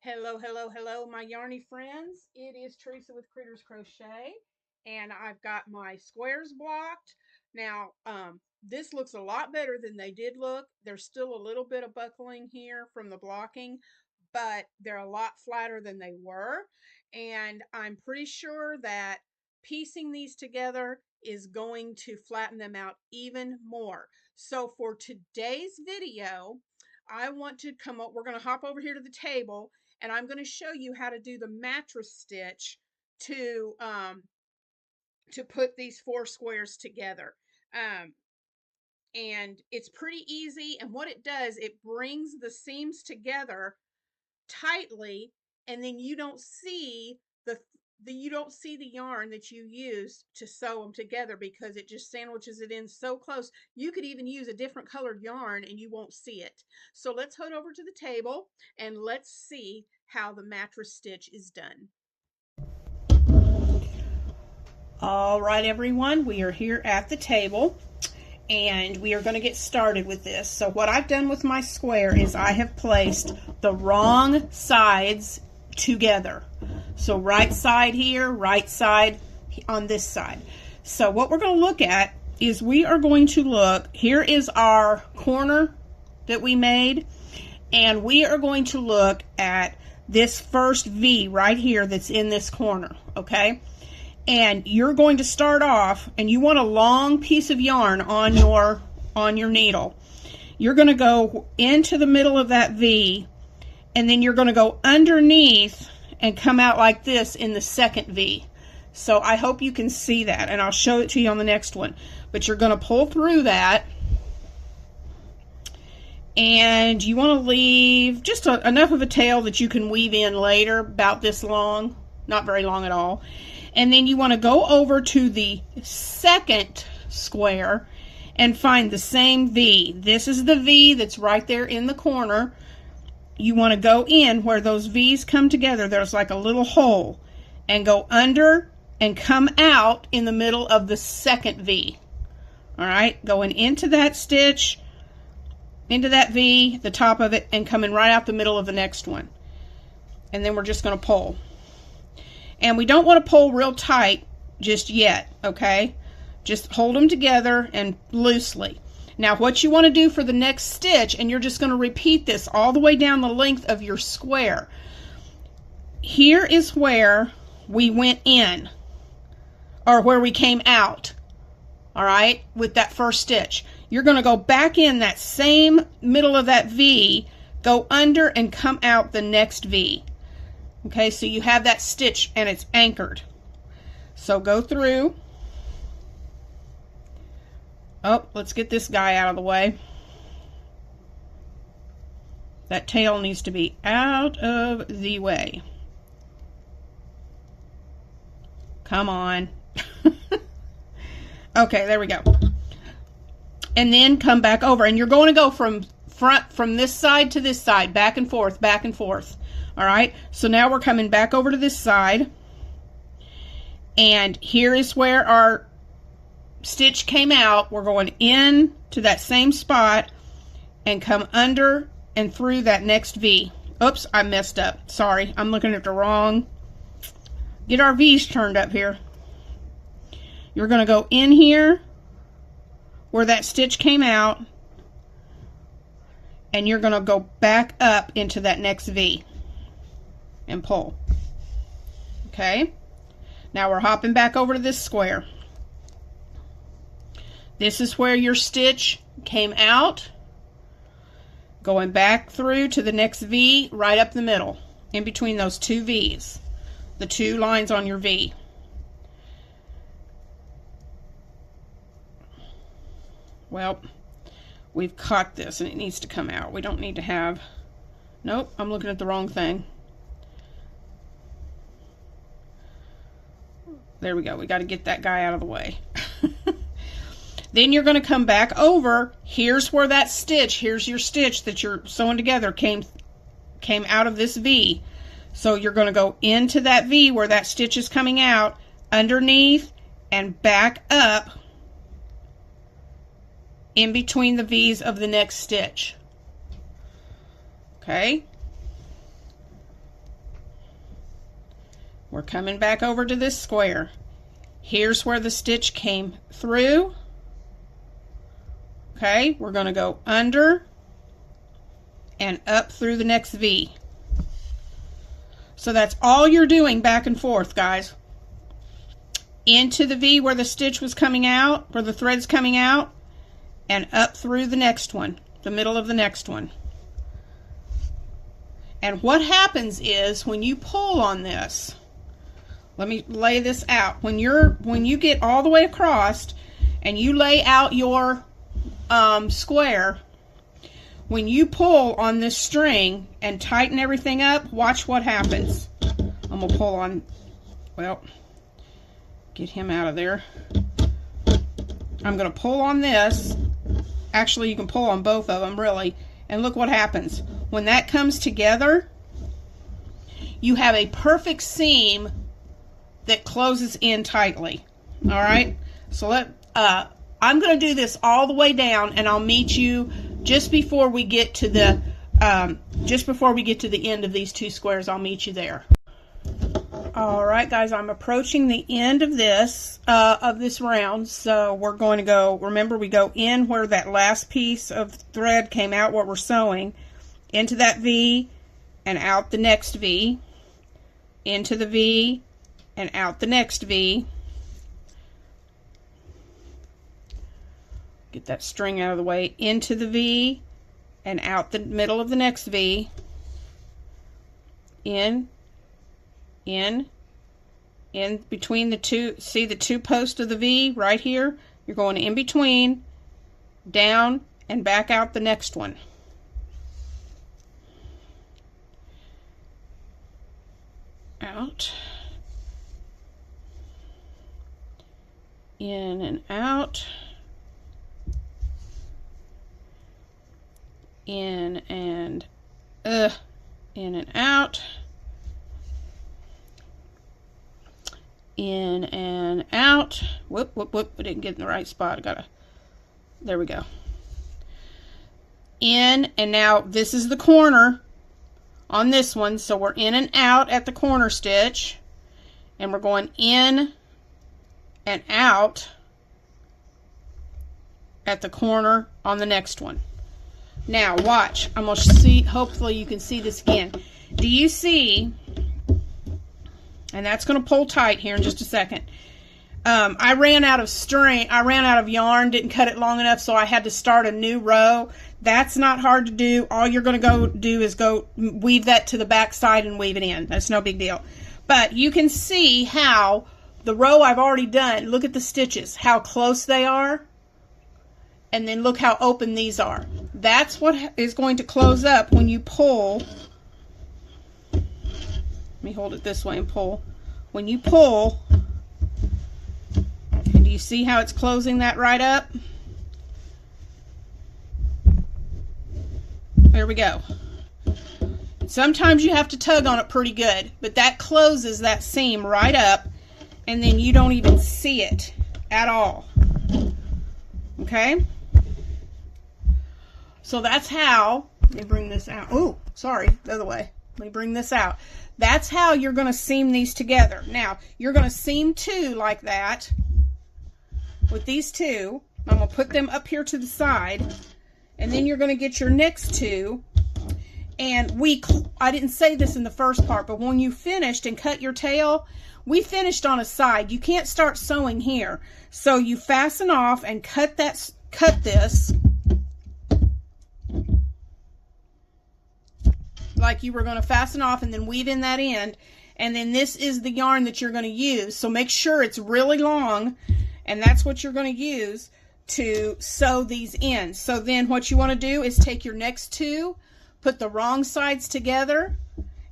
Hello, hello, hello, my yarny friends. It is Teresa with Critters Crochet, and I've got my squares blocked. Now, this looks a lot better than they did look. There's still a little bit of buckling here from the blocking, but they're a lot flatter than they were. And I'm pretty sure that piecing these together is going to flatten them out even more. So for today's video, I want to come up, we're going to hop over here to the table and I'm going to show you how to do the mattress stitch to put these four squares together. And it's pretty easy, and what it does, it brings the seams together tightly, and then you don't see the yarn that you use to sew them together because it just sandwiches it in so close. You could even use a different colored yarn and you won't see it. So let's head over to the table and let's see how the mattress stitch is done. All right, everyone, we are here at the table and we are going to get started with this. So what I've done with my square is I have placed the wrong sides together. So right side here, right side on this side. So what we're going to look at is we are going to look, here is our corner that we made, and we are going to look at this first V right here that's in this corner, okay? And you're going to start off, and you want a long piece of yarn on your needle. You're going to go into the middle of that V, and then you're going to go underneath and come out like this in the second V. So I hope you can see that, and I'll show it to you on the next one. But you're going to pull through that, and you want to leave just enough of a tail that you can weave in later, about this long, not very long at all. And then you want to go over to the second square and find the same V. This is the V that's right there in the corner. You want to go in where those V's come together. There's like a little hole, and go under and come out in the middle of the second V. All right, going into that stitch, into that V, the top of it, and coming right out the middle of the next one. And then we're just going to pull. And we don't want to pull real tight just yet, okay? Just hold them together and loosely. Now what you want to do for the next stitch, and you're just going to repeat this all the way down the length of your square. Here is where we went in, or where we came out, all right, with that first stitch. You're going to go back in that same middle of that V, go under and come out the next V. Okay, so you have that stitch and it's anchored. So go through. Oh, let's get this guy out of the way. That tail needs to be out of the way. Come on. Okay, there we go. And then come back over, and you're going to go from this side to this side, back and forth, back and forth. All right, so now we're coming back over to this side, and here is where our stitch came out. We're going in to that same spot and come under and through that next V. Oops, I messed up. Sorry, I'm looking at the wrong. Get our V's turned up here. You're going to go in here where that stitch came out, and you're going to go back up into that next V and pull. Okay, now we're hopping back over to this square. This is where your stitch came out, going back through to the next V, right up the middle, in between those two V's, the two lines on your V. Well, we've caught this and it needs to come out. We don't need to have, nope, I'm looking at the wrong thing. There we go. We got to get that guy out of the way. Then you're going to come back over. Here's where that stitch, here's your stitch that you're sewing together came out of this V. So you're going to go into that V where that stitch is coming out, underneath and back up in between the V's of the next stitch. Okay? we're coming back over to this square. Here's where the stitch came through. Okay, we're going to go under and up through the next V. So that's all you're doing back and forth, guys. Into the V where the stitch was coming out, where the thread's coming out, and up through the next one, the middle of the next one. And what happens is when you pull on this, let me lay this out. When you get all the way across and you lay out your square, when you pull on this string and tighten everything up, watch what happens. I'm gonna pull on, well, get him out of there. I'm gonna pull on this. Actually, you can pull on both of them, really. And look what happens. When that comes together, you have a perfect seam that closes in tightly. All right? So I'm going to do this all the way down, and I'll meet you just before we get to the end of these two squares. I'll meet you there. All right, guys, I'm approaching the end of this round, so we're going to go, remember, we go in where that last piece of thread came out, what we're sewing, into that V and out the next V, into the V and out the next V. Get that string out of the way, into the V and out the middle of the next V, in between the two, see the two posts of the V right here? You're going in between, down, and back out the next one. Out, in and out, in and out, in and out. Whoop, whoop, whoop. I didn't get in the right spot. There we go. In, and now this is the corner on this one, so we're in and out at the corner stitch, and we're going in and out at the corner on the next one. Now watch, I'm going to see, hopefully you can see this again. Do you see, and that's going to pull tight here in just a second. I ran out of string, I ran out of yarn, didn't cut it long enough, so I had to start a new row. That's not hard to do. All you're going to go do is go weave that to the back side and weave it in. That's no big deal. But you can see how the row I've already done, look at the stitches, how close they are. And then look how open these are. That's what is going to close up when you pull. Let me hold it this way and pull. When you pull, and do you see how it's closing that right up? There we go. Sometimes you have to tug on it pretty good, but that closes that seam right up, and then you don't even see it at all. Okay? So that's how, let me bring this out. Oh, sorry, the other way. Let me bring this out. That's how you're going to seam these together. Now, you're going to seam two like that with these two. I'm going to put them up here to the side, and then you're going to get your next two. And I didn't say this in the first part, but when you finished and cut your tail, we finished on a side. You can't start sewing here. So you fasten off and cut this like you were going to fasten off and then weave in that end. And then this is the yarn that you're going to use. So make sure it's really long, and that's what you're going to use to sew these in. So then what you want to do is take your next two, put the wrong sides together,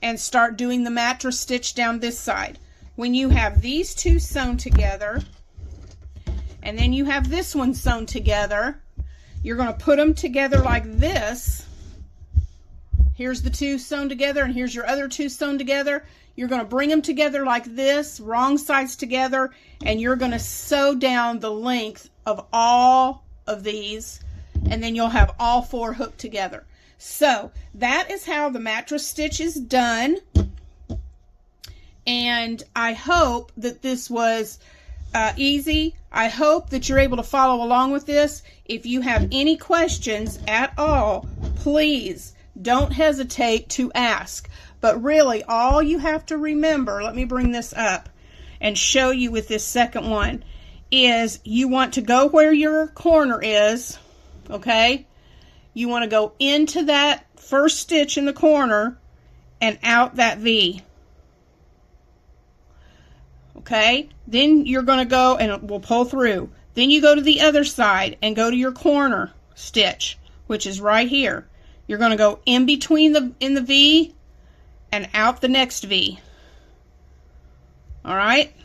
and start doing the mattress stitch down this side. When you have these two sewn together, and then you have this one sewn together, you're going to put them together like this. Here's the two sewn together, and here's your other two sewn together. You're going to bring them together like this, wrong sides together, and you're going to sew down the length of all of these, and then you'll have all four hooked together. So that is how the mattress stitch is done. And I hope that this was easy. I hope that you're able to follow along with this. If you have any questions at all, please don't hesitate to ask. But really, all you have to remember, let me bring this up and show you with this second one, is you want to go where your corner is, okay? You want to go into that first stitch in the corner and out that V. Okay, then you're going to go and we'll pull through. Then you go to the other side and go to your corner stitch, which is right here. You're going to go in between in the V and out the next V. All right,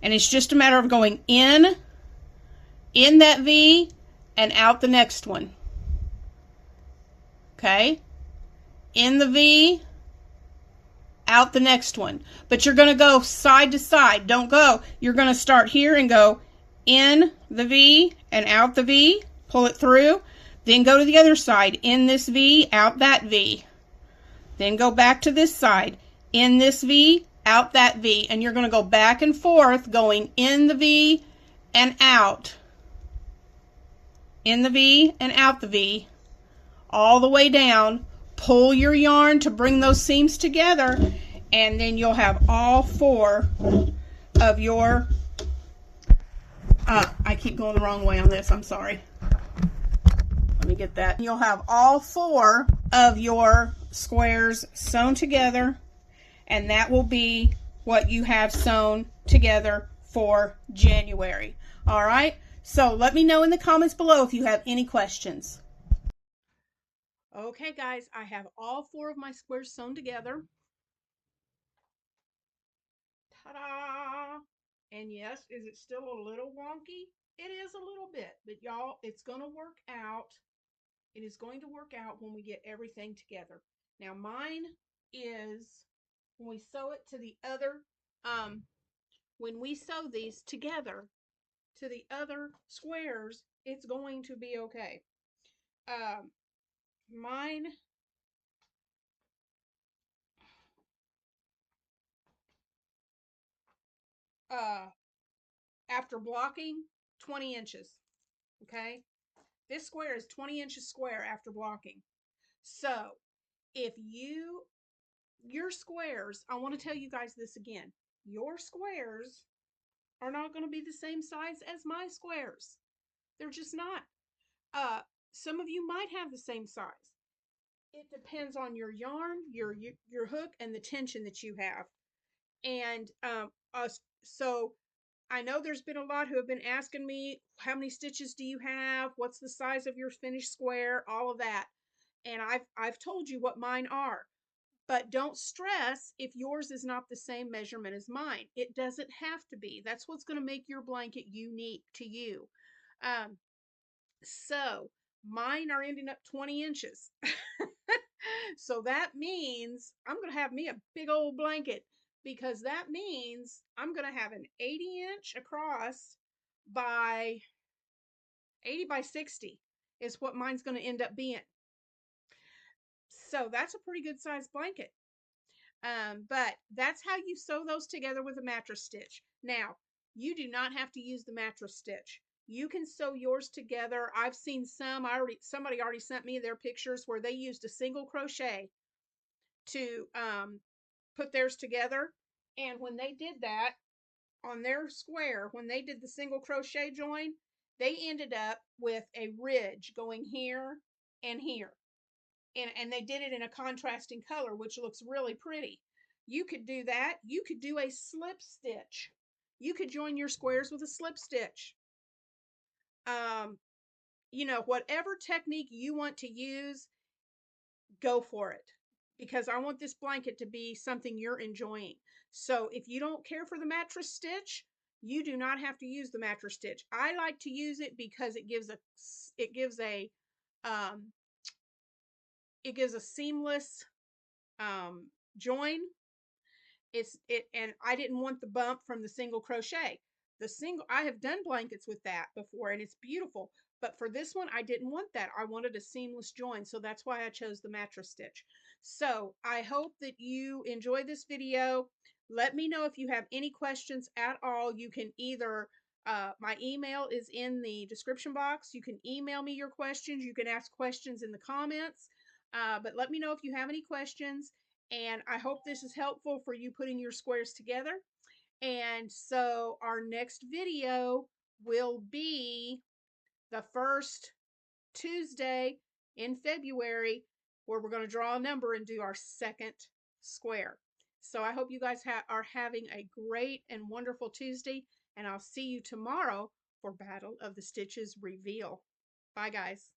and it's just a matter of going in that V and out the next one. Okay, in the V, out the next one. But you're going to go side to side. Don't go. You're going to start here and go in the V and out the V. Pull it through. Then go to the other side. In this V, out that V. Then go back to this side. In this V, out that V. And you're going to go back and forth going in the V and out. In the V and out the V. All the way down. Pull your yarn to bring those seams together, and then you'll have all four of your I keep going the wrong way on this, I'm sorry. Let me get that. You'll have all four of your squares sewn together, and that will be what you have sewn together for January. All right, so let me know in the comments below if you have any questions. Okay guys, I have all four of my squares sewn together. Ta-da! And yes, is it still a little wonky? It is a little bit, but y'all, it's going to work out. It is going to work out when we get everything together. Now mine is, when we sew it to the other, when we sew these together to the other squares, it's going to be okay. Mine, after blocking, 20 inches, okay? This square is 20 inches square after blocking. So if your squares, I want to tell you guys this again, your squares are not going to be the same size as my squares. They're just not. Some of you might have the same size. It depends on your yarn, your hook, and the tension that you have. And so I know there's been a lot who have been asking me, how many stitches do you have? What's the size of your finished square? All of that. And I've told you what mine are. But don't stress if yours is not the same measurement as mine. It doesn't have to be. That's what's going to make your blanket unique to you. So mine are ending up 20 inches. So that means I'm going to have me a big old blanket, because that means I'm going to have an 80-inch across by 80 by 60 is what mine's going to end up being. So that's a pretty good size blanket. But that's how you sew those together with a mattress stitch. Now, you do not have to use the mattress stitch. You can sew yours together. I've seen somebody already sent me their pictures where they used a single crochet to put theirs together. And when they did that on their square, when they did the single crochet join, they ended up with a ridge going here and here. And they did it in a contrasting color, which looks really pretty. You could do that. You could do a slip stitch. You could join your squares with a slip stitch. Whatever technique you want to use, go for it, because I want this blanket to be something you're enjoying. So if you don't care for the mattress stitch, you do not have to use the mattress stitch. I like to use it because it gives a seamless join. And I didn't want the bump from the single crochet. I have done blankets with that before, and it's beautiful. But for this one, I didn't want that. I wanted a seamless join, so that's why I chose the mattress stitch. So I hope that you enjoy this video. Let me know if you have any questions at all. You can either, my email is in the description box. You can email me your questions. You can ask questions in the comments. But let me know if you have any questions. And I hope this is helpful for you putting your squares together. And so our next video will be the first Tuesday in February, where we're going to draw a number and do our second square. So I hope you guys are having a great and wonderful Tuesday, and I'll see you tomorrow for Battle of the Stitches reveal. Bye, guys.